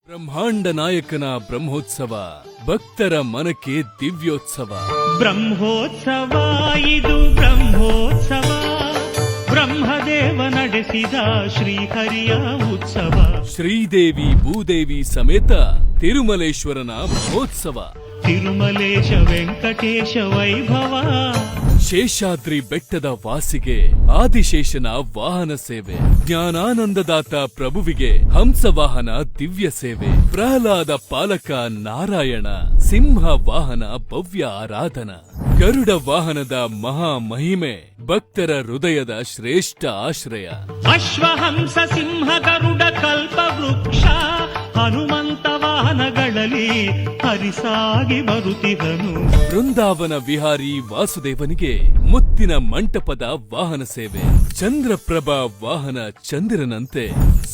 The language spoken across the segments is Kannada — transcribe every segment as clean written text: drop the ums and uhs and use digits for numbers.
ಬ್ರಹ್ಮಾಂಡ ನಾಯಕನ ಬ್ರಹ್ಮೋತ್ಸವ ಭಕ್ತರ ಮನಕ್ಕೆ ದಿವ್ಯೋತ್ಸವ. ಬ್ರಹ್ಮೋತ್ಸವ ಇದು ಬ್ರಹ್ಮೋತ್ಸವ, ಬ್ರಹ್ಮದೇವ ನಡೆಸಿದ ಶ್ರೀಹರಿಯ ಉತ್ಸವ. ಶ್ರೀದೇವಿ ಭೂದೇವಿ ಸಮೇತ ತಿರುಮಲೇಶ್ವರನ ಮಹೋತ್ಸವ. ತಿರುಮಲೇಶ ವೆಂಕಟೇಶ ವೈಭವ, ಶೇಷಾದ್ರಿ ಬೆಟ್ಟದ ವಾಸಿಗೆ ಆದಿಶೇಷನ ವಾಹನ ಸೇವೆ. ಜ್ಞಾನಾನಂದದಾತ ಪ್ರಭುವಿಗೆ ಹಂಸವಾಹನ ದಿವ್ಯ ಸೇವೆ. ಪ್ರಹ್ಲಾದ ಪಾಲಕ ನಾರಾಯಣ, ಸಿಂಹ ವಾಹನ ಭವ್ಯ ಆರಾಧನಾ. ಗರುಡ ವಾಹನದ ಮಹಾ ಮಹಿಮೆ, ಭಕ್ತರ ಹೃದಯದ ಶ್ರೇಷ್ಠ ಆಶ್ರಯ. ಅಶ್ವಹಂಸ ಸಿಂಹ ಗರುಡ ಕಲ್ಪ ವೃಕ್ಷ, ಹನುಮಂತ ವಾಹನಗಳಲ್ಲಿ ಹರಿಸಾಗಿ ಬರುತ್ತಿದ್ದನು. ಬೃಂದಾವನ ವಿಹಾರಿ ವಾಸುದೇವನಿಗೆ ಮುತ್ತಿನ ಮಂಟಪದ ವಾಹನ ಸೇವೆ. ಚಂದ್ರಪ್ರಭಾ ವಾಹನ ಚಂದಿರನಂತೆ,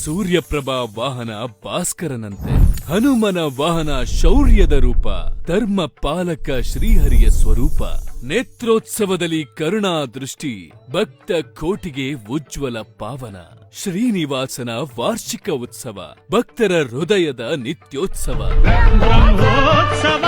ಸೂರ್ಯಪ್ರಭಾ ವಾಹನ ಭಾಸ್ಕರನಂತೆ. ಹನುಮನ ವಾಹನ ಶೌರ್ಯದ ರೂಪ, ಧರ್ಮ ಪಾಲಕ ಶ್ರೀಹರಿಯ ಸ್ವರೂಪ. ನೇತ್ರೋತ್ಸವದಲ್ಲಿ ಕರುಣಾ ದೃಷ್ಟಿ, ಭಕ್ತ ಕೋಟಿಗೆ ಉಜ್ವಲ ಪಾವನ. ಶ್ರೀನಿವಾಸನ ವಾರ್ಷಿಕ ಉತ್ಸವ, ಭಕ್ತರ ಹೃದಯದ ನಿತ್ಯೋತ್ಸವ. ಬ್ರಹ್ಮೋತ್ಸವ